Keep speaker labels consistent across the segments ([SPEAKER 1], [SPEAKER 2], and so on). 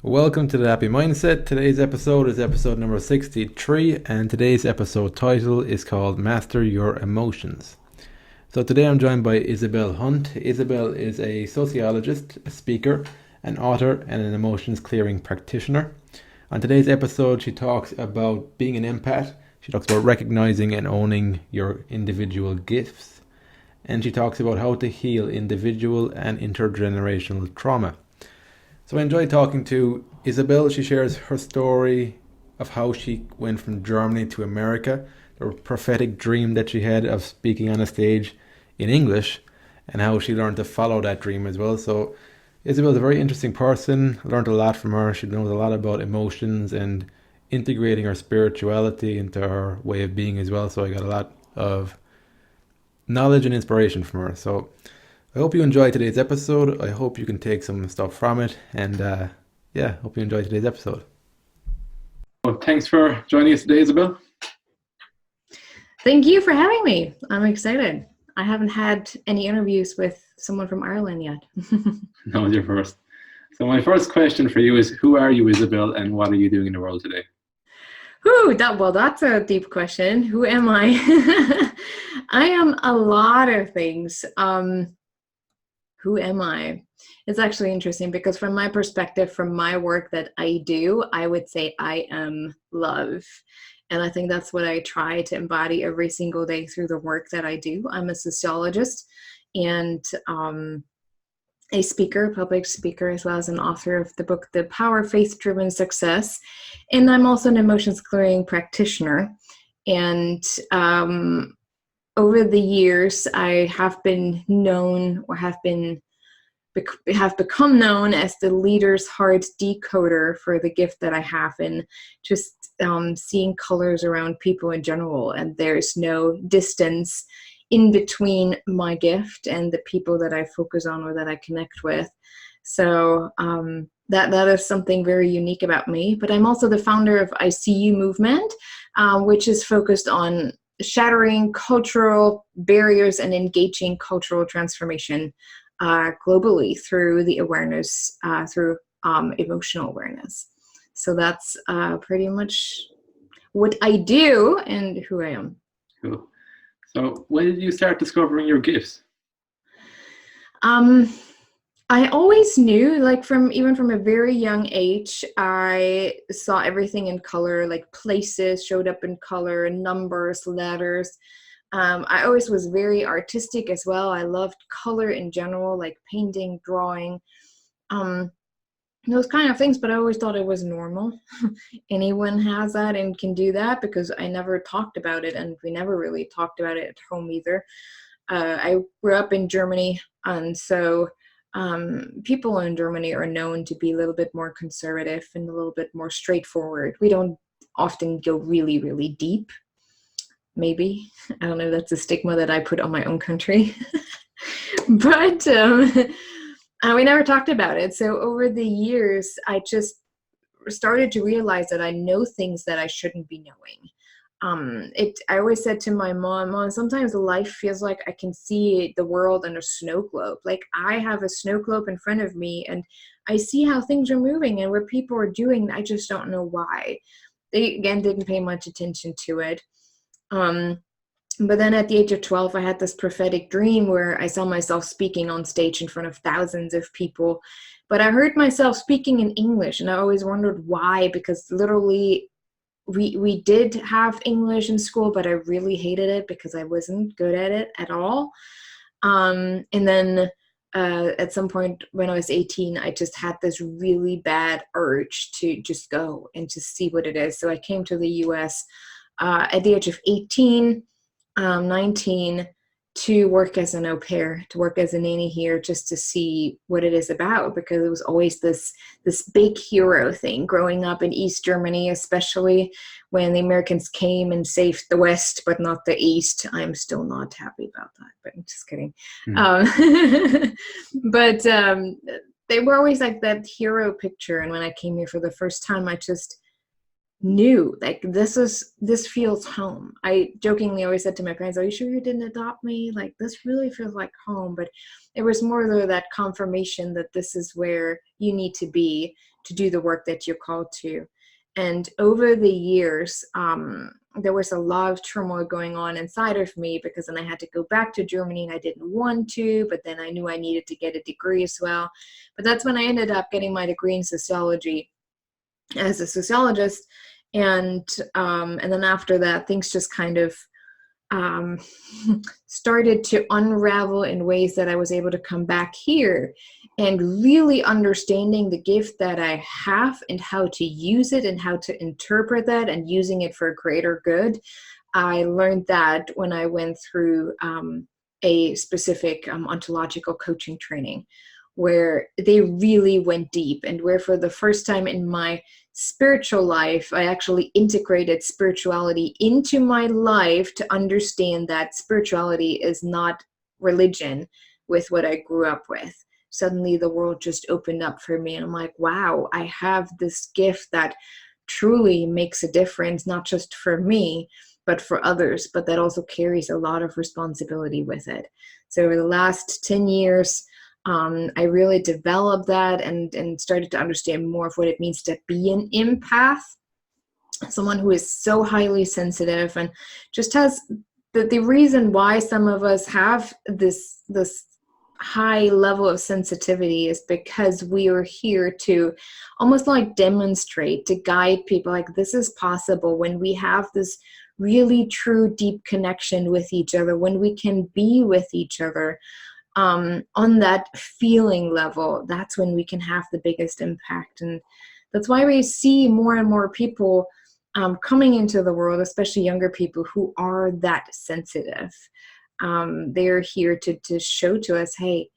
[SPEAKER 1] Welcome to the Happy Mindset. Today's episode is episode number 63, and today's episode title is called Master Your Emotions. So today I'm joined by Isabel Hundt. Isabel is a sociologist, a speaker, an author, and an emotions clearing practitioner. On today's episode, she talks about being an empath. She talks about recognizing and owning your individual gifts. And she talks about how to heal individual and intergenerational trauma. So I enjoyed talking to Isabel. She shares her story of how she went from Germany to America, the prophetic dream that she had of speaking on a stage in English, and how she learned to follow that dream as well. So Isabel's a very interesting person. I learned a lot from her. She knows a lot about emotions and integrating her spirituality into her way of being as well. So I got a lot of knowledge and inspiration from her. So I hope you enjoyed today's episode. I hope you can take some stuff from it. And hope you enjoyed today's episode. Well, thanks for joining us today, Isabel.
[SPEAKER 2] Thank you for having me. I'm excited. I haven't had any interviews with someone from Ireland yet.
[SPEAKER 1] No, you're first. So my first question for you is, who are you, Isabel, and what are you doing in the world today?
[SPEAKER 2] That's a deep question. Who am I? I am a lot of things. Who am I? It's actually interesting because from my perspective, from my work that I do, I would say I am love. And I think that's what I try to embody every single day through the work that I do. I'm a sociologist and a speaker, public speaker, as well as an author of the book, The Power Faith-Driven Success. And I'm also an emotions clearing practitioner. And over the years, I have been known or have become known as the leader's heart decoder for the gift that I have in just seeing colors around people in general. And there's no distance in between my gift and the people that I focus on or that I connect with. So that is something very unique about me. But I'm also the founder of ICU Movement, which is focused on shattering cultural barriers and engaging cultural transformation globally through the awareness, through emotional awareness. So that's pretty much what I do and who I am.
[SPEAKER 1] Cool. So when did you start discovering your gifts?
[SPEAKER 2] I always knew, like even from a very young age, I saw everything in color, like places showed up in color, numbers, letters. I always was very artistic as well. I loved color in general, like painting, drawing, those kind of things, but I always thought it was normal. Anyone has that and can do that because I never talked about it, and we never really talked about it at home either. I grew up in Germany, and so people in Germany are known to be a little bit more conservative and a little bit more straightforward. We don't often go really, really deep. Maybe. I don't know, that's a stigma that I put on my own country. But we never talked about it. So over the years, I just started to realize that I know things that I shouldn't be knowing. I always said to my mom, sometimes life feels like I can see the world in a snow globe. Like I have a snow globe in front of me and I see how things are moving and what people are doing. I just don't know why. They, again, didn't pay much attention to it. But then at the age of 12, I had this prophetic dream where I saw myself speaking on stage in front of thousands of people. But I heard myself speaking in English, and I always wondered why, because literally we did have English in school, but I really hated it because I wasn't good at it at all. And then at some point when I was 18, I just had this really bad urge to just go and just see what it is. So I came to the US at the age of 18, 19, to work as an au pair, to work as a nanny here, just to see what it is about, because it was always this big hero thing growing up in East Germany, especially when the Americans came and saved the West, but not the East. I'm still not happy about that, but I'm just kidding. But they were always like that hero picture. And when I came here for the first time, I just new. Like this feels home. I jokingly always said to my parents, "Are you sure you didn't adopt me? Like this really feels like home." But it was more though that confirmation that this is where you need to be to do the work that you're called to. And over the years, there was a lot of turmoil going on inside of me, because then I had to go back to Germany and I didn't want to, but then I knew I needed to get a degree as well. But that's when I ended up getting my degree in sociology as a sociologist. And then after that, things just kind of um, started to unravel in ways that I was able to come back here and really understanding the gift that I have and how to use it and how to interpret that and using it for greater good. I learned that when I went through a specific ontological coaching training, where they really went deep, and where for the first time in my spiritual life, I actually integrated spirituality into my life to understand that spirituality is not religion with what I grew up with. Suddenly the world just opened up for me, and I'm like, wow, I have this gift that truly makes a difference, not just for me, but for others, but that also carries a lot of responsibility with it. So over the last 10 years, I really developed that and started to understand more of what it means to be an empath, someone who is so highly sensitive and just has the reason why some of us have this high level of sensitivity is because we are here to almost like demonstrate, to guide people, like this is possible when we have this really true deep connection with each other, when we can be with each other on that feeling level. That's when we can have the biggest impact. And that's why we see more and more people coming into the world, especially younger people who are that sensitive. They're here to show to us, hey,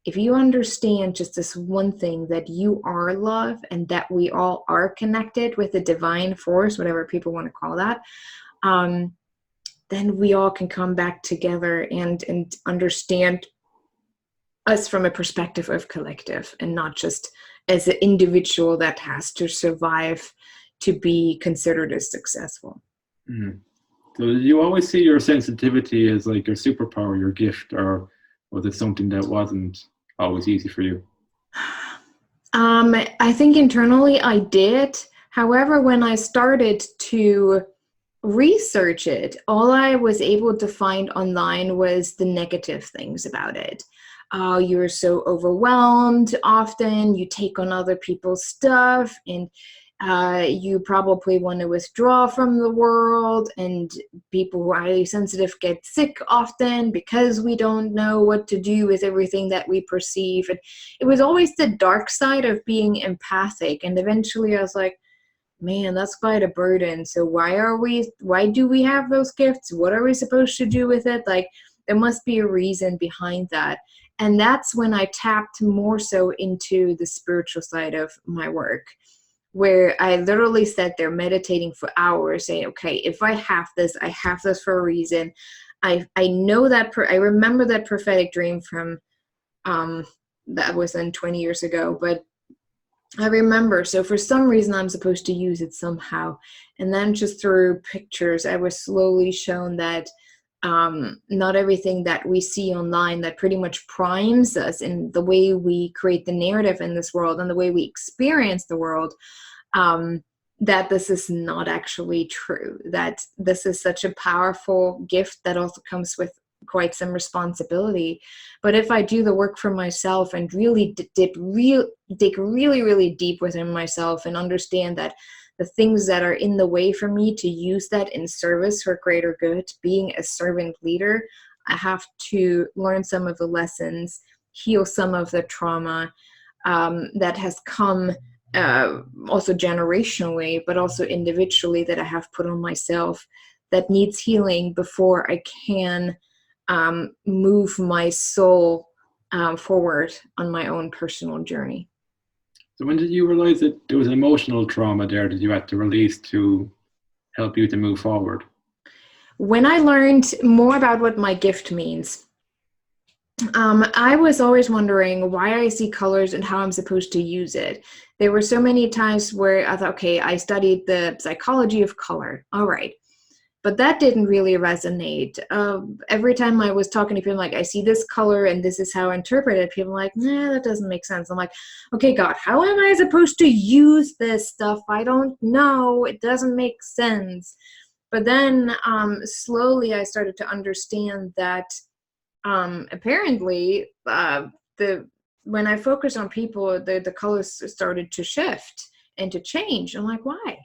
[SPEAKER 2] if you understand just this one thing, that you are love and that we all are connected with the divine force, whatever people want to call that, then we all can come back together and understand us from a perspective of collective, and not just as an individual that has to survive to be considered as successful.
[SPEAKER 1] Mm. So did you always see your sensitivity as like your superpower, your gift, or was it something that wasn't always easy for you?
[SPEAKER 2] I think internally I did. However, when I started to research it, all I was able to find online was the negative things about it. You're so overwhelmed often, you take on other people's stuff, and you probably want to withdraw from the world, and people who are highly sensitive get sick often because we don't know what to do with everything that we perceive. And it was always the dark side of being empathic. And eventually I was like, man, that's quite a burden. So why do we have those gifts? What are we supposed to do with it? Like, there must be a reason behind that. And that's when I tapped more so into the spiritual side of my work, where I literally sat there meditating for hours, saying, okay, if I have this for a reason. I know that, I remember that prophetic dream from, that was then 20 years ago, but I remember, so for some reason I'm supposed to use it somehow. And then just through pictures, I was slowly shown that not everything that we see online that pretty much primes us in the way we create the narrative in this world and the way we experience the world, that this is not actually true, that this is such a powerful gift that also comes with quite some responsibility. But if I do the work for myself and really dig really, really deep within myself and understand that the things that are in the way for me to use that in service for greater good, being a servant leader, I have to learn some of the lessons, heal some of the trauma that has come also generationally, but also individually, that I have put on myself, that needs healing before I can move my soul forward on my own personal journey.
[SPEAKER 1] So when did you realize that there was emotional trauma there that you had to release to help you to move forward?
[SPEAKER 2] When I learned more about what my gift means, I was always wondering why I see colors and how I'm supposed to use it. There were so many times where I thought, okay, I studied the psychology of color. All right. But that didn't really resonate. Every time I was talking to people, like, I see this color and this is how I interpret it, people are like, nah, that doesn't make sense. I'm like, okay, God, how am I supposed to use this stuff? I don't know. It doesn't make sense. But then slowly I started to understand that apparently the when I focused on people, the colors started to shift and to change. I'm like, why?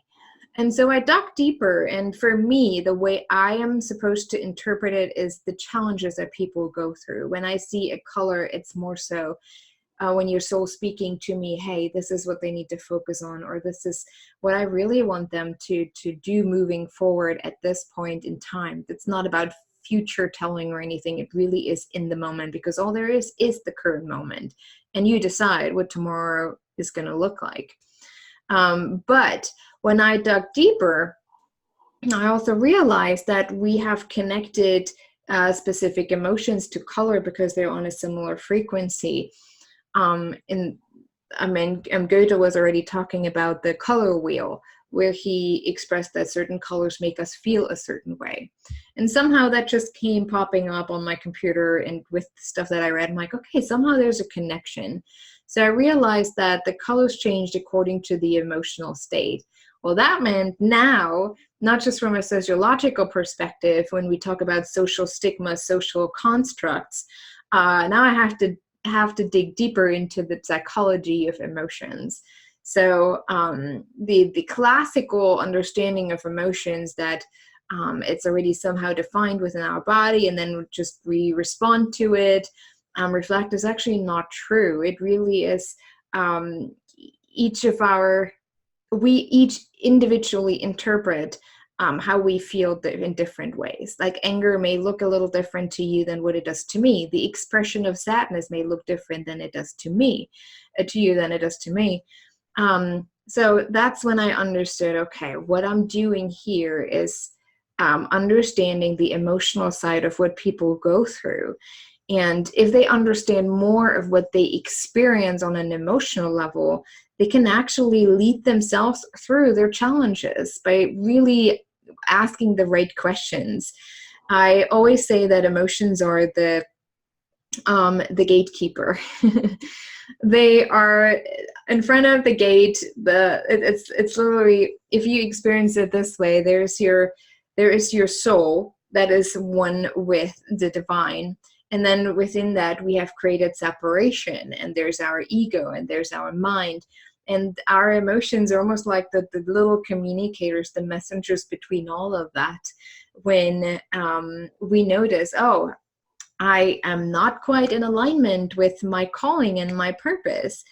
[SPEAKER 2] And so I dug deeper, and for me, the way I am supposed to interpret it is the challenges that people go through. When I see a color, it's more so when your soul speaking to me, hey, this is what they need to focus on, or this is what I really want them to do moving forward at this point in time. It's not about future telling or anything. It really is in the moment, because all there is the current moment, and you decide what tomorrow is going to look like. But when I dug deeper, I also realized that we have connected specific emotions to color because they're on a similar frequency. And I mean, Goethe was already talking about the color wheel, where he expressed that certain colors make us feel a certain way. And somehow that just came popping up on my computer, and with stuff that I read, I'm like, okay, somehow there's a connection. So I realized that the colors changed according to the emotional state. Well, that meant now, not just from a sociological perspective, when we talk about social stigma, social constructs, now I have to dig deeper into the psychology of emotions. So the classical understanding of emotions, that it's already somehow defined within our body, and then just we respond to it, reflect, is actually not true. It really is we each individually interpret how we feel in different ways. Like anger may look a little different to you than what it does to me. The expression of sadness may look different than it does to me, to you than it does to me. So that's when I understood, okay, what I'm doing here is understanding the emotional side of what people go through. And if they understand more of what they experience on an emotional level, they can actually lead themselves through their challenges by really asking the right questions. I always say that emotions are the gatekeeper. They are in front of the gate. It's literally, if you experience it this way, there is your soul that is one with the divine. And then within that, we have created separation, and there's our ego, and there's our mind. And our emotions are almost like the little communicators, the messengers between all of that. When we notice, oh, I am not quite in alignment with my calling and my purpose,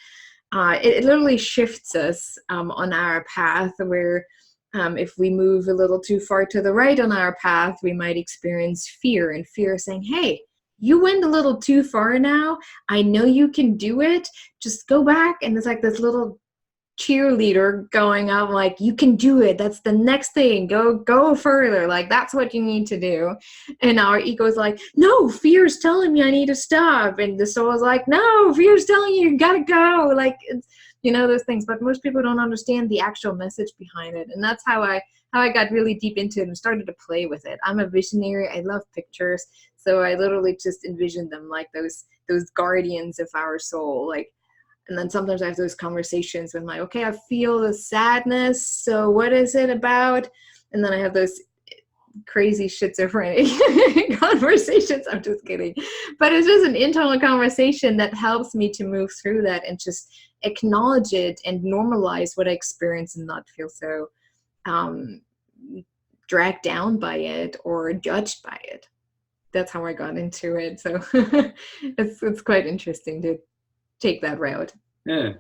[SPEAKER 2] it literally shifts us on our path, where if we move a little too far to the right on our path, we might experience fear, and fear saying, hey, you went a little too far now. I know you can do it. Just go back. And it's like this little cheerleader going up, like, you can do it. That's the next thing. Go further. Like, that's what you need to do. And our ego is like, no, fear's telling me I need to stop. And the soul is like, no, fear's telling you gotta go. Like, it's, those things. But most people don't understand the actual message behind it. And that's how I got really deep into it and started to play with it. I'm a visionary. I love pictures. So I literally just envisioned them like those guardians of our soul. Like, and then sometimes I have those conversations with my, okay, I feel the sadness. So what is it about? And then I have those crazy schizophrenic conversations. I'm just kidding. But it's just an internal conversation that helps me to move through that and just acknowledge it and normalize what I experience, and not feel so dragged down by it or judged by it. That's how I got into it. So it's quite interesting to take that route.
[SPEAKER 1] Yeah.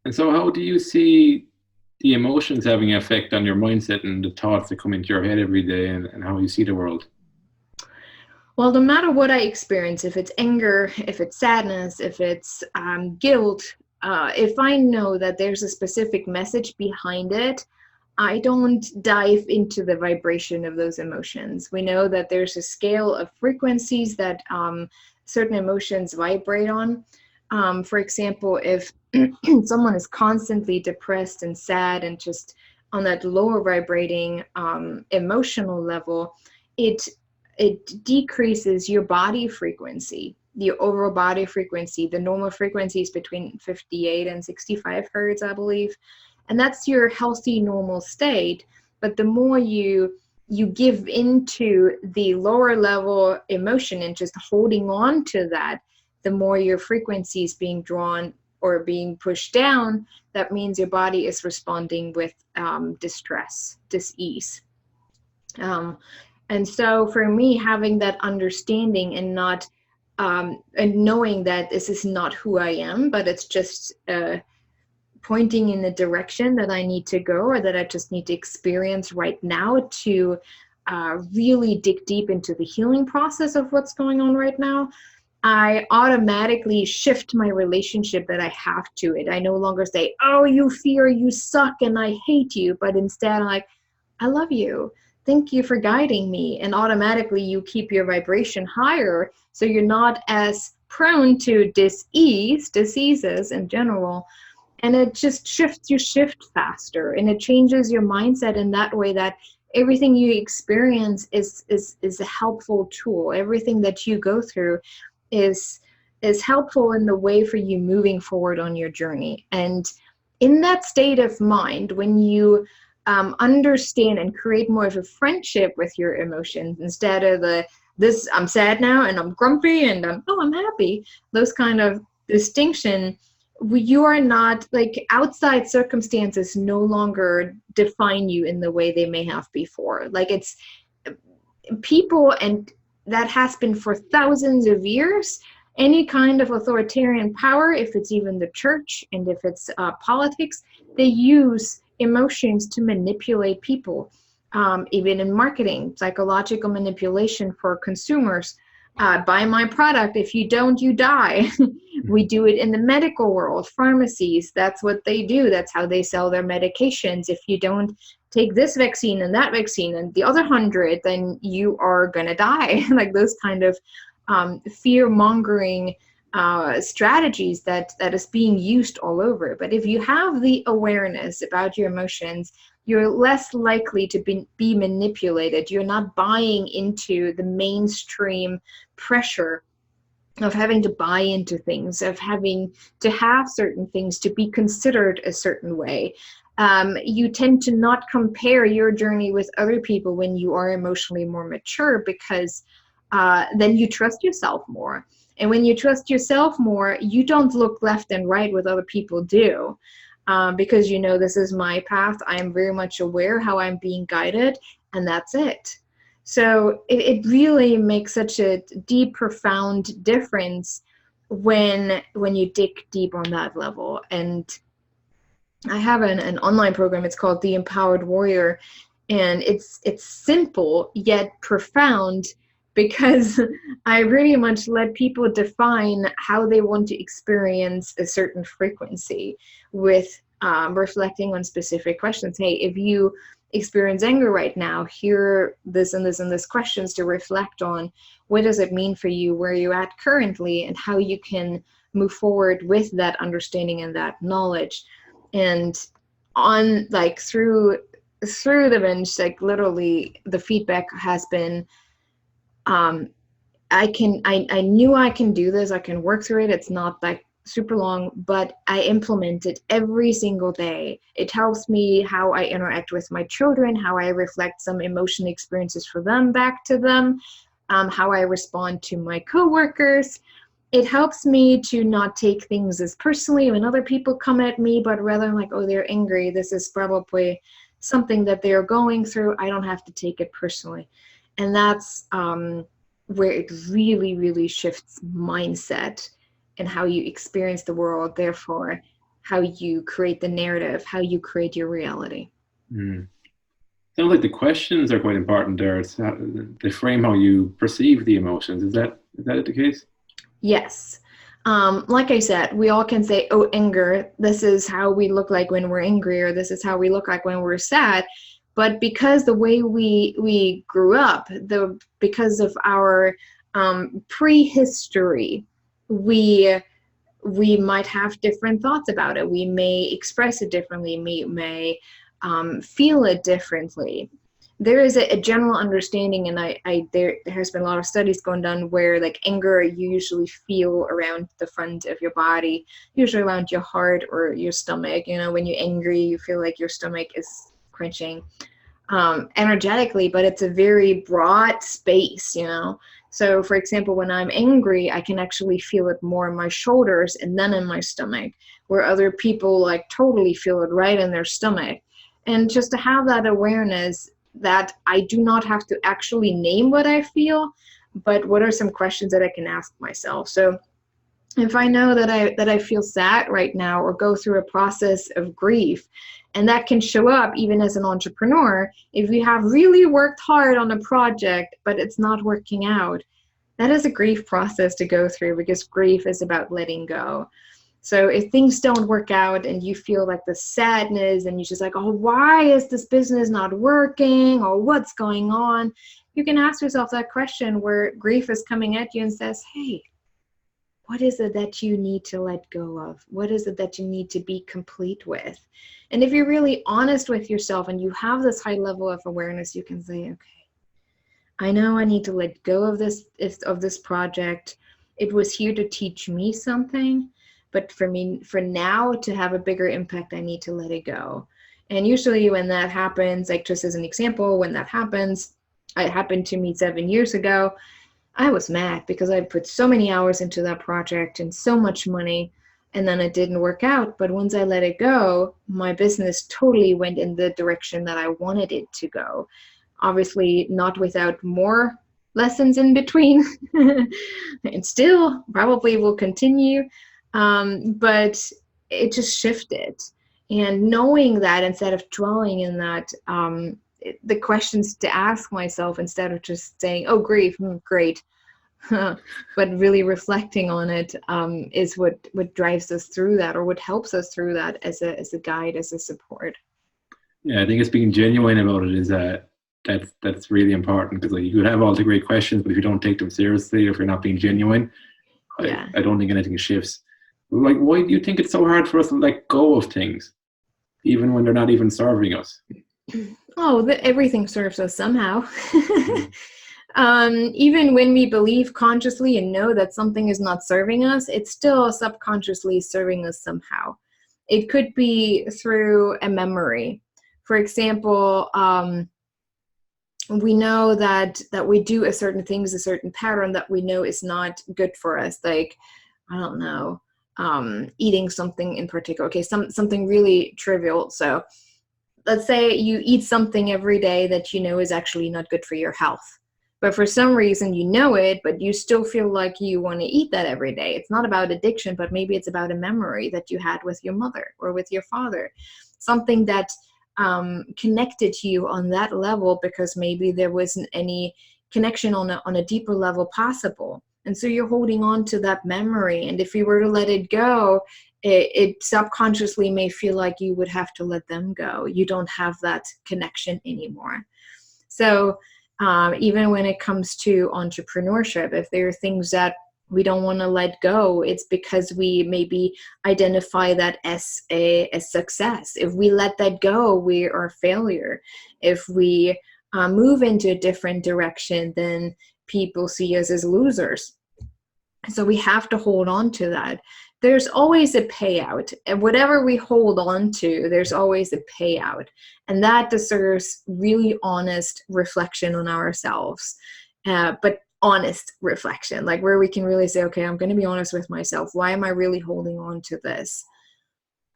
[SPEAKER 1] And so how do you see the emotions having an effect on your mindset and the thoughts that come into your head every day, and how you see the world?
[SPEAKER 2] Well, no matter what I experience, if it's anger, if it's sadness, if it's guilt, if I know that there's a specific message behind it, I don't dive into the vibration of those emotions. We know that there's a scale of frequencies that certain emotions vibrate on. For example, if someone is constantly depressed and sad and just on that lower vibrating emotional level, it decreases your body frequency, the overall body frequency. The normal frequency is between 58 and 65 hertz, I believe, and that's your healthy normal state. But the more you give into the lower level emotion and just holding on to that, the more your frequency is being drawn or being pushed down. That means your body is responding with distress, dis-ease. And so for me, having that understanding and not and knowing that this is not who I am, but it's just pointing in the direction that I need to go, or that I just need to experience right now to really dig deep into the healing process of what's going on right now, I automatically shift my relationship that I have to it. I no longer say, oh, you fear, you suck, and I hate you, but instead I'm like, I love you. Thank you for guiding me. And automatically you keep your vibration higher, so you're not as prone to diseases in general. And it just shifts, you shift faster, and it changes your mindset in that way that everything you experience is a helpful tool. Everything that you go through is helpful in the way for you moving forward on your journey. And in that state of mind, when you understand and create more of a friendship with your emotions, instead of this I'm sad now and I'm grumpy and I'm happy, those kind of distinction, you are not, like, outside circumstances no longer define you in the way they may have before. Like, it's people, and that has been for thousands of years. Any kind of authoritarian power, if it's even the church and if it's politics, they use emotions to manipulate people. Even in marketing, psychological manipulation for consumers. Buy my product. If you don't, you die. We do it in the medical world, pharmacies. That's what they do. That's how they sell their medications. If you don't take this vaccine and that vaccine and the other 100, then you are going to die. Like those kind of fear-mongering strategies that is being used all over. But if you have the awareness about your emotions, you're less likely to be manipulated. You're not buying into the mainstream pressure of having to buy into things, of having to have certain things to be considered a certain way. You tend to not compare your journey with other people when you are emotionally more mature, because then you trust yourself more. And when you trust yourself more, you don't look left and right what other people do. Because you know, this is my path. I am very much aware how I'm being guided, and that's it. So it really makes such a deep, profound difference when you dig deep on that level. And I have an online program. It's called The Empowered Warrior, and it's simple yet profound, because I really much let people define how they want to experience a certain frequency with reflecting on specific questions. Hey, if you experience anger right now, here are this and this and this questions to reflect on. What does it mean for you? Where you're at currently, and how you can move forward with that understanding and that knowledge. And on, like, through the bench, like, literally the feedback has been, I knew I can do this. I can work through it. It's not like super long, but I implement it every single day. It helps me how I interact with my children, how I reflect some emotional experiences for them back to them, how I respond to my coworkers. It helps me to not take things as personally when other people come at me, but rather like, oh, they're angry. This is probably something that they're going through. I don't have to take it personally. And that's where it really, really shifts mindset and how you experience the world, therefore how you create the narrative, how you create your reality.
[SPEAKER 1] Sounds like the questions are quite important there. It's how, they frame how you perceive the emotions. Is that the case?
[SPEAKER 2] Yes. Like I said, we all can say, oh, anger, this is how we look like when we're angry, or this is how we look like when we're sad. But because the way we grew up, because of our prehistory, we might have different thoughts about it. We may express it differently, may feel it differently. There is a general understanding, and there has been a lot of studies going on where like anger you usually feel around the front of your body, usually around your heart or your stomach. You know, when you're angry, you feel like your stomach is crunching energetically, but it's a very broad space, you know. So for example, when I'm angry, I can actually feel it more in my shoulders and then in my stomach, where other people like totally feel it right in their stomach. And just to have that awareness that I do not have to actually name what I feel, but what are some questions that I can ask myself. So if I know that I feel sad right now or go through a process of grief, and that can show up even as an entrepreneur, if you have really worked hard on a project but it's not working out, that is a grief process to go through, because grief is about letting go. So if things don't work out and you feel like the sadness and you're just like, oh, why is this business not working, or what's going on, you can ask yourself that question where grief is coming at you and says, hey, what is it that you need to let go of? What is it that you need to be complete with? And if you're really honest with yourself and you have this high level of awareness, you can say, okay, I know I need to let go of this project. It was here to teach me something, but for now to have a bigger impact, I need to let it go. And usually when that happens, like just as an example, when that happens, it happened to me 7 years ago. I was mad because I put so many hours into that project and so much money, and then it didn't work out. But once I let it go, my business totally went in the direction that I wanted it to go. Obviously, not without more lessons in between, and still probably will continue. But it just shifted. And knowing that, instead of dwelling in that, the questions to ask myself instead of just saying, oh, grief, great, but really reflecting on it is what drives us through that, or what helps us through that as a guide, as a support.
[SPEAKER 1] Yeah, I think it's being genuine about it is that's really important, because like, you could have all the great questions, but if you don't take them seriously, or if you're not being genuine,
[SPEAKER 2] Yeah.
[SPEAKER 1] I don't think anything shifts. Like, why do you think it's so hard for us to let go of things, even when they're not even serving us?
[SPEAKER 2] Oh, everything serves us somehow. Even when we believe consciously and know that something is not serving us, it's still subconsciously serving us somehow. It could be through a memory. For example, we know that we do a certain things, a certain pattern that we know is not good for us. Like, I don't know, eating something in particular. Okay, something really trivial. So let's say you eat something every day that you know is actually not good for your health. But for some reason you know it, but you still feel like you want to eat that every day. It's not about addiction, but maybe it's about a memory that you had with your mother or with your father. Something that connected you on that level, because maybe there wasn't any connection on a deeper level possible. And so you're holding on to that memory. And if you were to let it go, it subconsciously may feel like you would have to let them go. You don't have that connection anymore. So even when it comes to entrepreneurship, if there are things that we don't want to let go, it's because we maybe identify that as a success. If we let that go, we are a failure. If we move into a different direction, then people see us as losers. So we have to hold on to that. There's always a payout, and whatever we hold on to, there's always a payout. And that deserves really honest reflection on ourselves, but honest reflection, like where we can really say, okay, I'm going to be honest with myself. Why am I really holding on to this?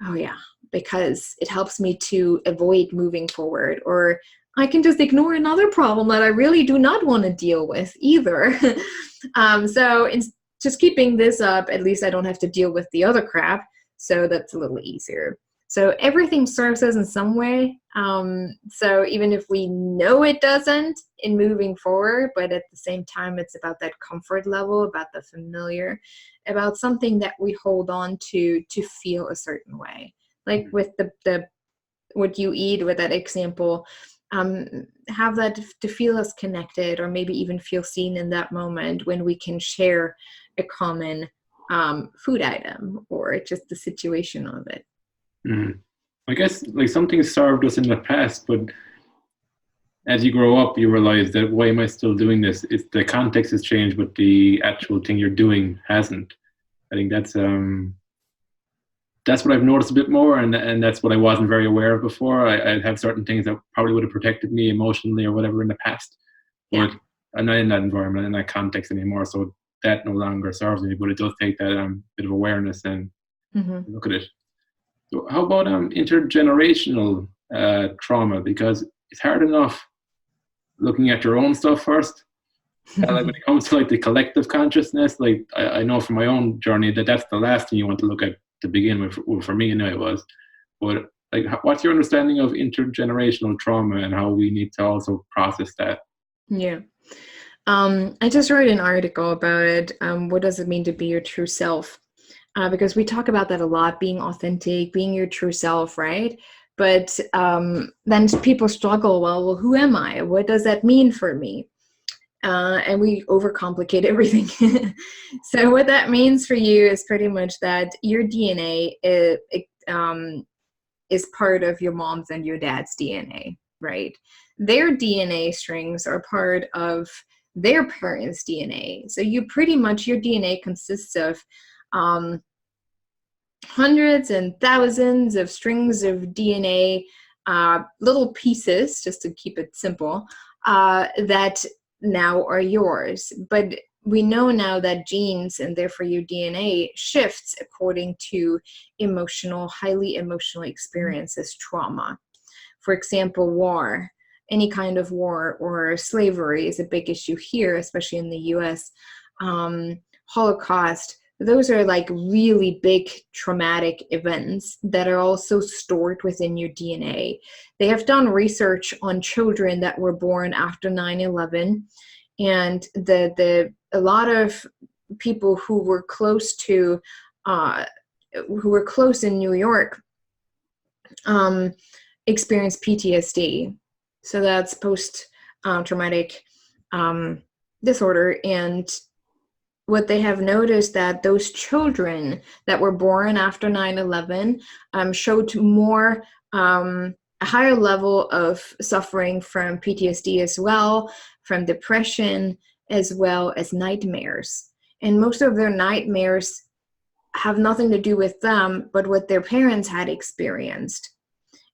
[SPEAKER 2] Oh yeah, because it helps me to avoid moving forward. Or I can just ignore another problem that I really do not want to deal with either. So it's just keeping this up, at least I don't have to deal with the other crap. So that's a little easier. So everything serves us in some way. So even if we know it doesn't in moving forward, but at the same time, it's about that comfort level, about the familiar, about something that we hold on to feel a certain way. Like with the what you eat, with that example, have that to feel us connected, or maybe even feel seen in that moment when we can share a common food item or just the situation of it.
[SPEAKER 1] I guess like something served us in the past, but as you grow up, you realize that why am I still doing this? It's the context has changed, but the actual thing you're doing hasn't. I think that's what I've noticed a bit more, and that's what I wasn't very aware of before. I'd have certain things that probably would have protected me emotionally or whatever in the past, but I'm not in that environment, in that context anymore. So that no longer serves me, but it does take that bit of awareness and look at it. So how about intergenerational trauma? Because it's hard enough looking at your own stuff first. Like when it comes to like the collective consciousness, like I know from my own journey that's the last thing you want to look at to begin with. Well, for me, anyway, it was. But like, what's your understanding of intergenerational trauma and how we need to also process that?
[SPEAKER 2] Yeah. I just wrote an article about it. What does it mean to be your true self? Because we talk about that a lot, being authentic, being your true self, right? But then people struggle, well, who am I? What does that mean for me? And we overcomplicate everything. So what that means for you is pretty much that your DNA is part of your mom's and your dad's DNA, right? Their DNA strings are part of their parents' DNA. So you pretty much, your DNA consists of hundreds and thousands of strings of DNA, little pieces, just to keep it simple, that now are yours. But we know now that genes, and therefore your DNA, shifts according to highly emotional experiences, trauma. For example, war. Any kind of war or slavery is a big issue here, especially in the US. Holocaust. Those are like really big traumatic events that are also stored within your DNA. They have done research on children that were born after 9/11, and a lot of people who were close in New York experienced PTSD. So that's post-traumatic disorder. And what they have noticed that those children that were born after 9/11 showed more, a higher level of suffering from PTSD as well, from depression, as well as nightmares. And most of their nightmares have nothing to do with them, but what their parents had experienced.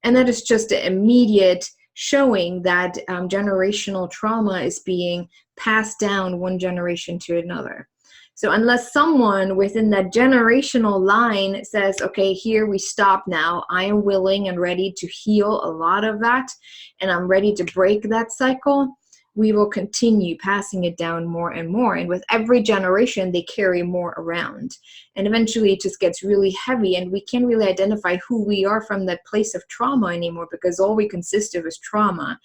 [SPEAKER 2] And that is just an immediate showing that generational trauma is being passed down one generation to another. So unless someone within that generational line says, okay, here we stop now, I am willing and ready to heal a lot of that, and I'm ready to break that cycle, we will continue passing it down more and more. And with every generation, they carry more around. And eventually it just gets really heavy, and we can't really identify who we are from that place of trauma anymore, because all we consist of is trauma.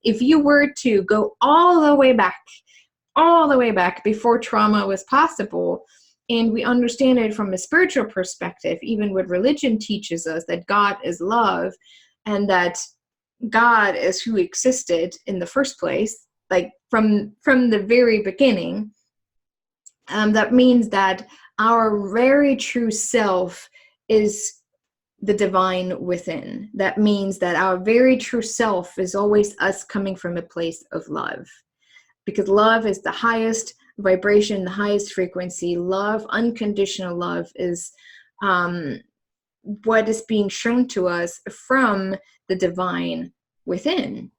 [SPEAKER 2] If you were to go all the way back before trauma was possible, and we understand it from a spiritual perspective, even what religion teaches us, that God is love, and that God is who existed in the first place, like from the very beginning, that means that our very true self is the divine within. That means that our very true self is always us coming from a place of love, because love is the highest vibration, the highest frequency. Love, unconditional love, is what is being shown to us from the divine within.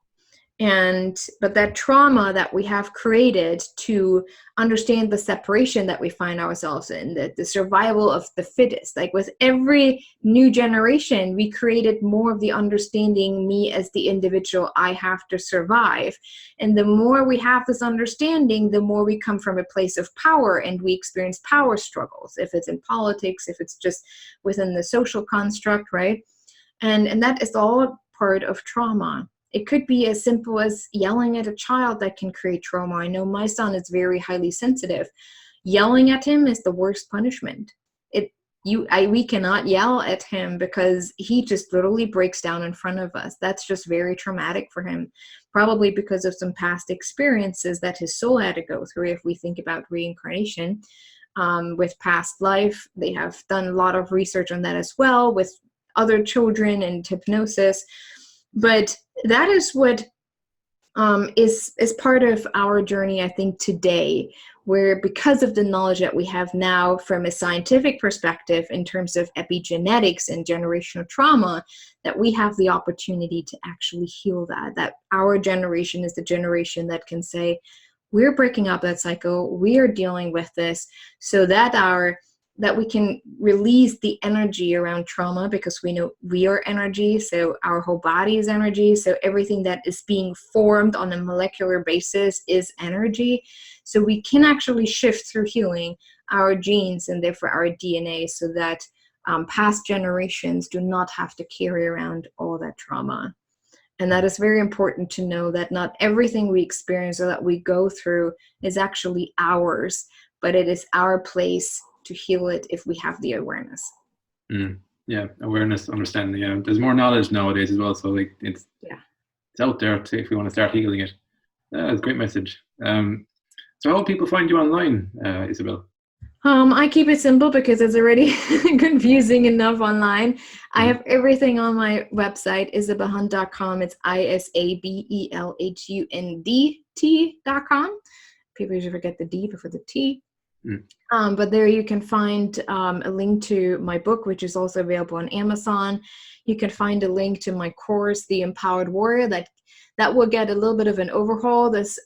[SPEAKER 2] But that trauma that we have created to understand the separation that we find ourselves in, the survival of the fittest, like with every new generation, we created more of the understanding, me as the individual, I have to survive. And the more we have this understanding, the more we come from a place of power, and we experience power struggles, if it's in politics, if it's just within the social construct, right? And that is all part of trauma. It could be as simple as yelling at a child that can create trauma. I know my son is very highly sensitive. Yelling at him is the worst punishment. we cannot yell at him because he just literally breaks down in front of us. That's just very traumatic for him, probably because of some past experiences that his soul had to go through. If we think about reincarnation, with past life, they have done a lot of research on that as well with other children and hypnosis. But that is what is part of our journey, I think, today, where because of the knowledge that we have now from a scientific perspective in terms of epigenetics and generational trauma, that we have the opportunity to actually heal that our generation is the generation that can say, we're breaking up that cycle, we are dealing with this, so that we can release the energy around trauma, because we know we are energy, so our whole body is energy, so everything that is being formed on a molecular basis is energy. So we can actually shift through healing our genes and therefore our DNA, so that past generations do not have to carry around all that trauma. And that is very important to know, that not everything we experience or that we go through is actually ours, but it is our place to heal it if we have the awareness.
[SPEAKER 1] Yeah, awareness, understanding. Yeah, there's more knowledge nowadays as well, so like it's out there if we want to start healing it. That's a great message. So how do people find you online, Isabel?
[SPEAKER 2] I keep it simple because it's already confusing enough online. I have everything on my website, isabelhundt.com. It's ISABELHUNDT.com. People usually forget the D before the T. But there you can find a link to my book, which is also available on Amazon. You can find a link to my course, The Empowered Warrior, that will get a little bit of an overhaul this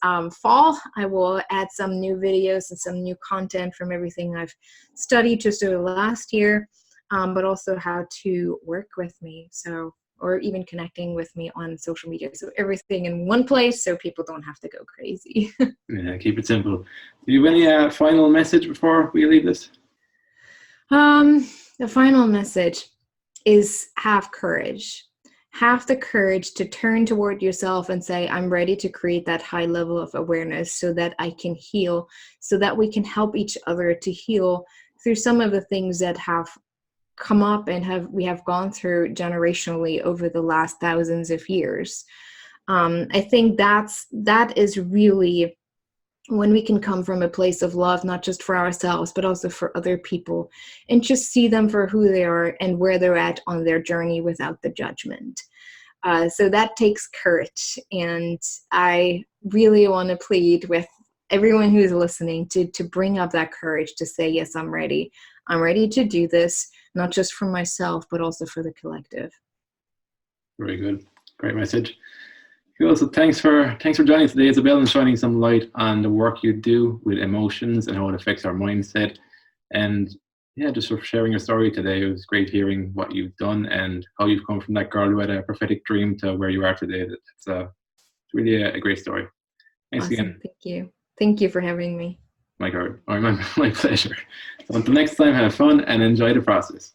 [SPEAKER 2] fall. I will add some new videos and some new content from everything I've studied just over the last year, but also how to work with me, or even connecting with me on social media. So everything in one place, so people don't have to go crazy.
[SPEAKER 1] Yeah, keep it simple. Do you have any final message before we leave this?
[SPEAKER 2] The final message is have courage. Have the courage to turn toward yourself and say, I'm ready to create that high level of awareness so that I can heal, so that we can help each other to heal through some of the things that have come up and we have gone through generationally over the last thousands of years. I think that is really when we can come from a place of love, not just for ourselves, but also for other people, and just see them for who they are and where they're at on their journey without the judgment. So that takes courage. And I really want to plead with everyone who's listening to bring up that courage to say, yes, I'm ready. I'm ready to do this, not just for myself, but also for the collective.
[SPEAKER 1] Very good. Great message. Cool. So thanks for joining us today, Isabel, and shining some light on the work you do with emotions and how it affects our mindset. And yeah, just for sharing your story today. It was great hearing what you've done and how you've come from that girl who had a prophetic dream to where you are today. It's really a great story. Thanks
[SPEAKER 2] awesome.
[SPEAKER 1] again.
[SPEAKER 2] Thank you. Thank you for having me.
[SPEAKER 1] My pleasure. So until next time, have fun and enjoy the process.